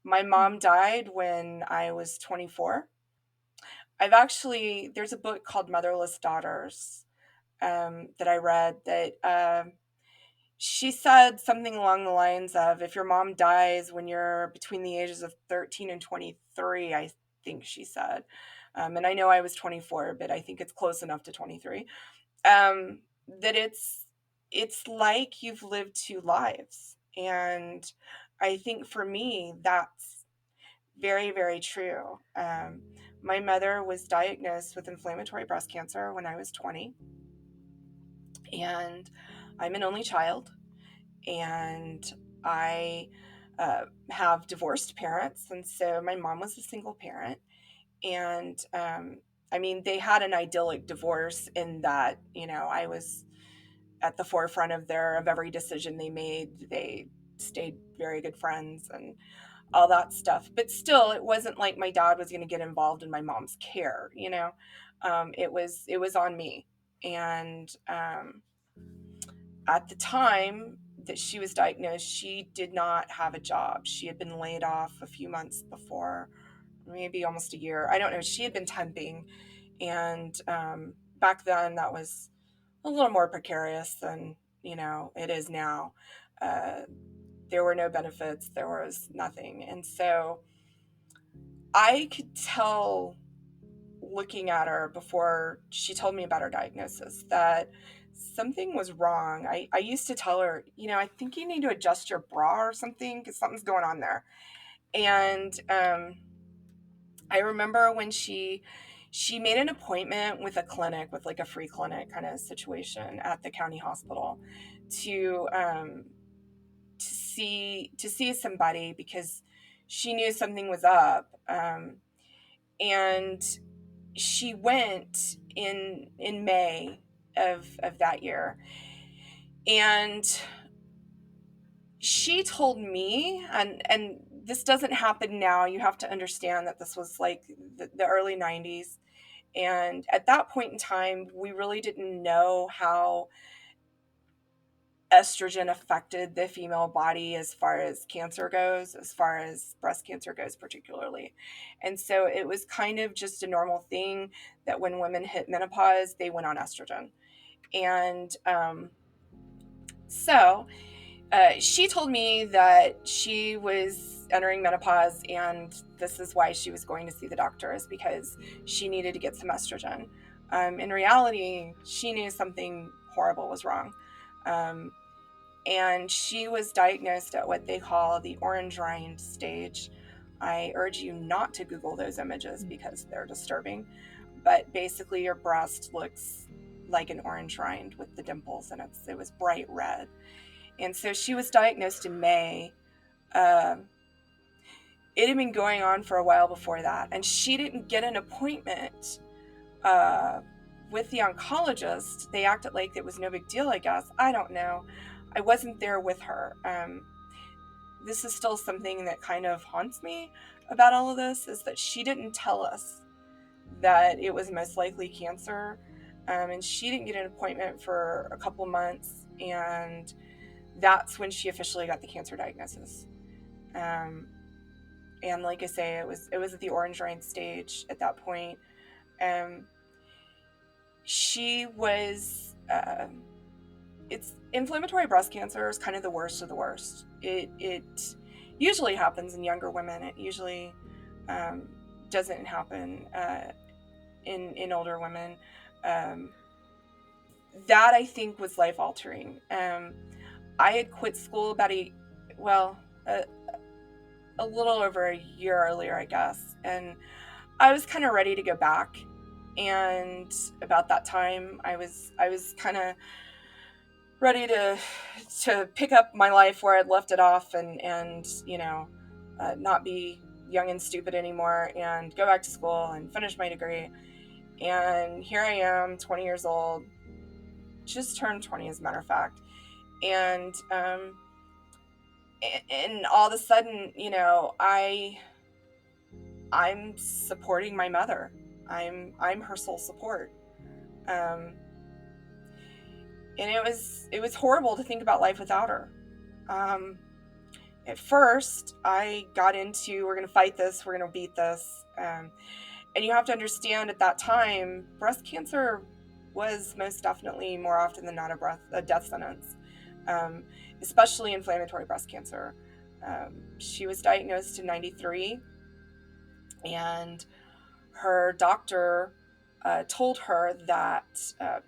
My mom died when I was 24. There's a book called Motherless Daughters that I read that she said something along the lines of, if your mom dies when you're between the ages of 13 and 23, I think she said, and I know I was 24, but I think it's close enough to 23, that it's like you've lived two lives. And I think for me, that's very, very true. My mother was diagnosed with inflammatory breast cancer when I was 20, and I'm an only child, and I have divorced parents, and so my mom was a single parent. And I mean, they had an idyllic divorce in that, I was at the forefront of every decision they made. They stayed very good friends and all that stuff. But still, it wasn't like my dad was going to get involved in my mom's care. It was on me. And at the time that she was diagnosed, she did not have a job. She had been laid off a few months before, maybe almost a year. I don't know. She had been temping. And back then, that was a little more precarious than, it is now. There were no benefits. There was nothing. And so I could tell, looking at her before she told me about her diagnosis, that something was wrong. I used to tell her, I think you need to adjust your bra or something because something's going on there. And I remember when she made an appointment with a clinic, with like a free clinic kind of situation at the county hospital, to see somebody because she knew something was up. And she went in May of that year, and she told me, and this doesn't happen now. You have to understand that this was like the early 90s. And at that point in time, we really didn't know how estrogen affected the female body as far as cancer goes, as far as breast cancer goes, particularly. And so it was kind of just a normal thing that when women hit menopause, they went on estrogen. And so she told me that she was entering menopause, and this is why she was going to see the doctor, is because she needed to get some estrogen. In reality, she knew something horrible was wrong. And she was diagnosed at what they call the orange rind stage. I urge you not to Google those images because they're disturbing. But basically, your breast looks like an orange rind with the dimples, and it was bright red. And so she was diagnosed in May. It had been going on for a while before that, and she didn't get an appointment with the oncologist. They acted like it was no big deal, I guess. I don't know. I wasn't there with her. This is still something that kind of haunts me about all of this, is that she didn't tell us that it was most likely cancer. And she didn't get an appointment for a couple months, and that's when she officially got the cancer diagnosis. And like I say, it was at the orange rind stage at that point. She was, it's inflammatory breast cancer is kind of the worst of the worst. It usually happens in younger women. It usually doesn't happen in older women. That, I think, was life altering. I had quit school about a little over a year earlier, I guess, and I was kind of ready to go back. And about that time, I was kind of ready to pick up my life where I'd left it off, and not be young and stupid anymore, and go back to school and finish my degree. And here I am, 20 years old, just turned 20 as a matter of fact. And all of a sudden, I'm supporting my mother. I'm her sole support. And it was horrible to think about life without her. at first I got into, we're going to fight this, we're going to beat this. And you have to understand, at that time, breast cancer was most definitely, more often than not, a death sentence, especially inflammatory breast cancer. She was diagnosed in 93, and her doctor told her that,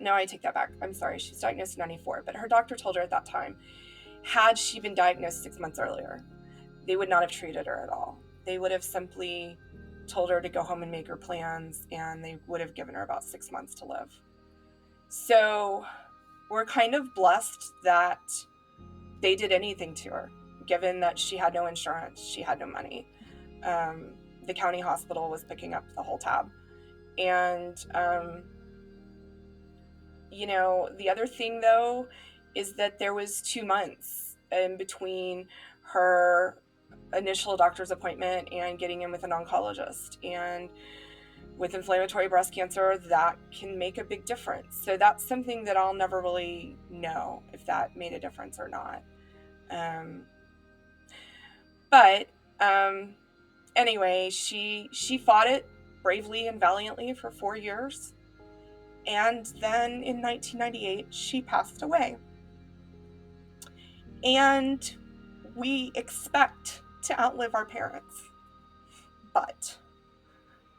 no, I take that back. I'm sorry, she was diagnosed in 94, but her doctor told her at that time, had she been diagnosed 6 months earlier, they would not have treated her at all. They would have simply told her to go home and make her plans, and they would have given her about 6 months to live. So we're kind of blessed that they did anything to her, given that she had no insurance, she had no money. The county hospital was picking up the whole tab. And, the other thing, though, is that there was 2 months in between her initial doctor's appointment and getting in with an oncologist. And with inflammatory breast cancer, that can make a big difference. So that's something that I'll never really know if that made a difference or not. But anyway, she fought it bravely and valiantly for 4 years. And then in 1998, she passed away. And we expect to outlive our parents. But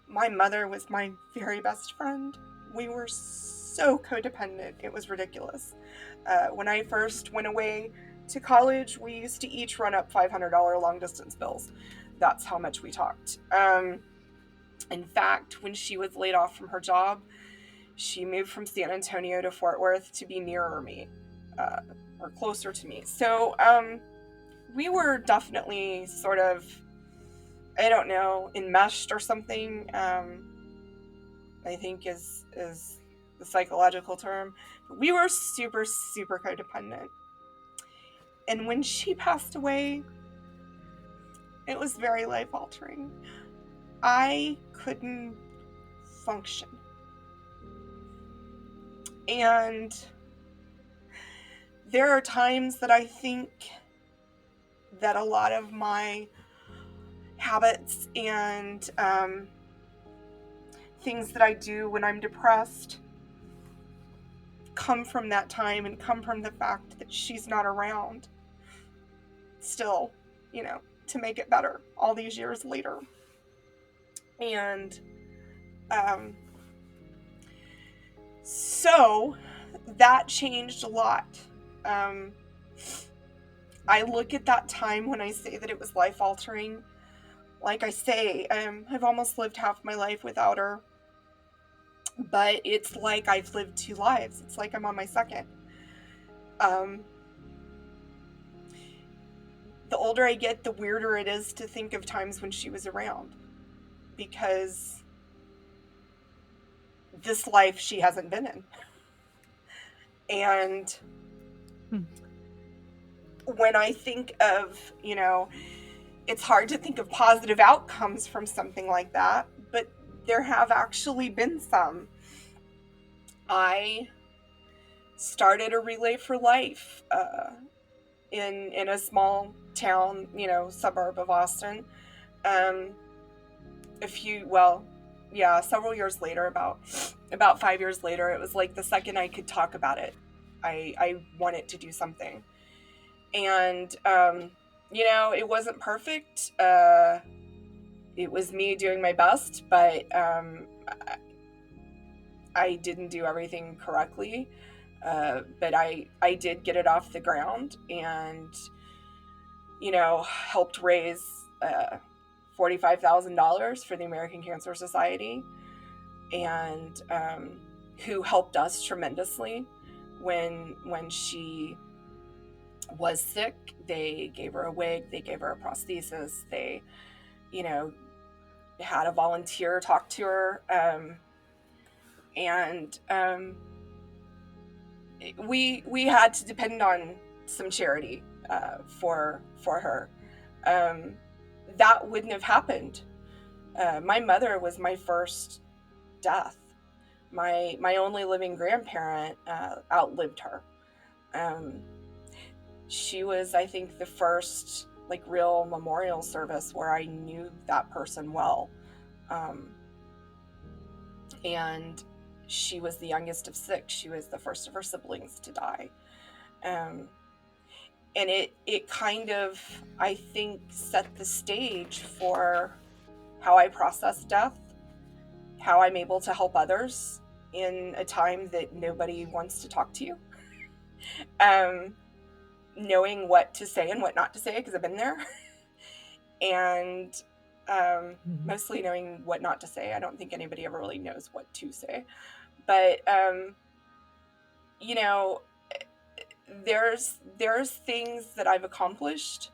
my mother was my very best friend. We were so codependent, it was ridiculous. When I first went away to college, we used to each run up $500 long-distance bills. That's how much we talked. In fact, when she was laid off from her job, she moved from San Antonio to Fort Worth to be nearer me, or closer to me. So we were definitely sort of, I don't know, enmeshed or something, I think is the psychological term. But we were super, super codependent. And when she passed away, it was very life-altering. I couldn't function. And there are times that I think that a lot of my habits and things that I do when I'm depressed come from that time and come from the fact that she's not around still, to make it better all these years later. And so that changed a lot. I look at that time when I say that it was life-altering. Like I say, I've almost lived half my life without her. But it's like I've lived 2 lives. It's like I'm on my second. The older I get, the weirder it is to think of times when she was around. Because this life she hasn't been in. And when I think of, it's hard to think of positive outcomes from something like that, but there have actually been some. I started a Relay for Life in a small town, suburb of Austin. Several years later, about 5 years later, it was like the second I could talk about it, I wanted to do something. And, it wasn't perfect. It was me doing my best, but I didn't do everything correctly. But I did get it off the ground and, helped raise $45,000 for the American Cancer Society, and who helped us tremendously when she was sick. They gave her a wig, they gave her a prosthesis, they, had a volunteer talk to her, and we had to depend on some charity for her. That wouldn't have happened. My mother was my first death. My only living grandparent outlived her. She was, I think, the first like real memorial service where I knew that person well. And she was the youngest of 6. She was the first of her siblings to die. And it kind of, I think, set the stage for how I process death, how I'm able to help others in a time that nobody wants to talk to you. Knowing what to say and what not to say, because I've been there. And mostly knowing what not to say. I don't think anybody ever really knows what to say. But, you know, there's things that I've accomplished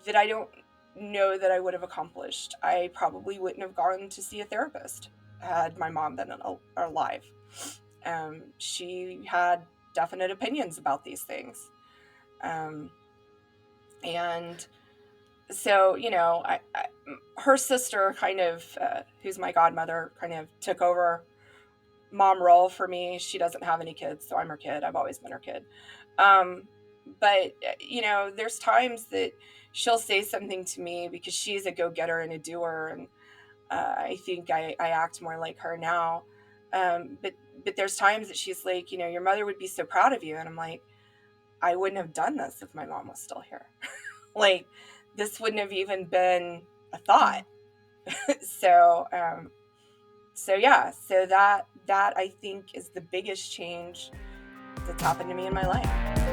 that I don't know that I would have accomplished. I probably wouldn't have gone to see a therapist had my mom been alive. She had definite opinions about these things. And so, you know, her sister kind of, who's my godmother, kind of took over mom role for me. She doesn't have any kids, so I'm her kid. I've always been her kid. But, you know, there's times that she'll say something to me because she's a go-getter and a doer. And I think I act more like her now. But there's times that she's like, you know, your mother would be so proud of you. And I'm like, I wouldn't have done this if my mom was still here. Like, this wouldn't have even been a thought. So yeah, so that I think is the biggest change that's happened to me in my life.